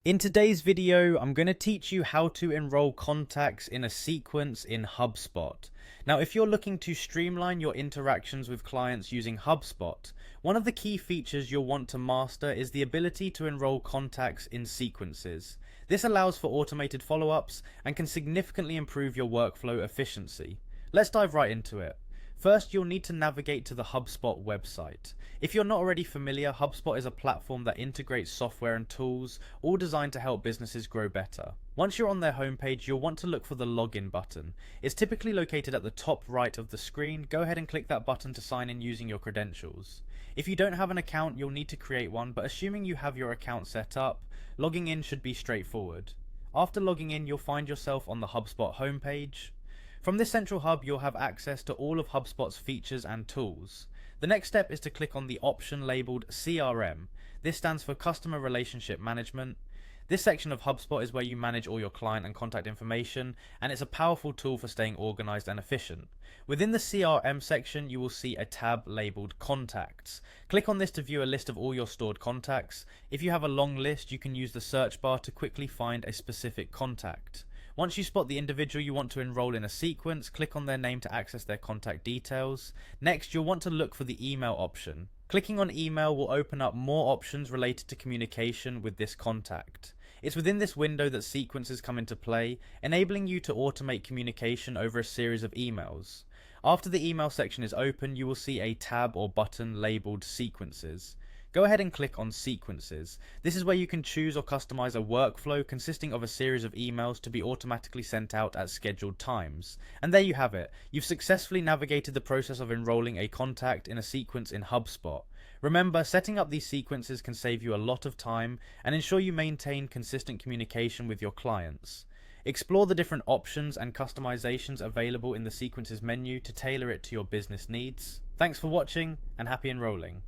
In today's video, I'm going to teach you how to enroll contacts in a sequence in Hubspot. Now, if you're looking to streamline your interactions with clients using Hubspot, one of the key features you'll want to master is the ability to enroll contacts in sequences. This allows for automated follow-ups and can significantly improve your workflow efficiency. Let's dive right into it. First, you'll need to navigate to the Hubspot website. If you're not already familiar, Hubspot is a platform that integrates software and tools, all designed to help businesses grow better. Once you're on their homepage, you'll want to look for the login button. It's typically located at the top right of the screen. Go ahead and click that button to sign in using your credentials. If you don't have an account, you'll need to create one, but assuming you have your account set up, logging in should be straightforward. After logging in, you'll find yourself on the Hubspot homepage. From this central hub, you'll have access to all of HubSpot's features and tools. The next step is to click on the option labeled CRM. This stands for Customer Relationship Management. This section of HubSpot is where you manage all your client and contact information, and it's a powerful tool for staying organized and efficient. Within the CRM section, you will see a tab labeled Contacts. Click on this to view a list of all your stored contacts. If you have a long list, you can use the search bar to quickly find a specific contact. Once you spot the individual you want to enroll in a sequence, click on their name to access their contact details. Next, you'll want to look for the email option. Clicking on email will open up more options related to communication with this contact. It's within this window that sequences come into play, enabling you to automate communication over a series of emails. After the email section is open, you will see a tab or button labeled Sequences. Go ahead and click on Sequences. This is where you can choose or customize a workflow consisting of a series of emails to be automatically sent out at scheduled times. And there you have it. You've successfully navigated the process of enrolling a contact in a sequence in HubSpot. Remember, setting up these sequences can save you a lot of time and ensure you maintain consistent communication with your clients. Explore the different options and customizations available in the Sequences menu to tailor it to your business needs. Thanks for watching and happy enrolling.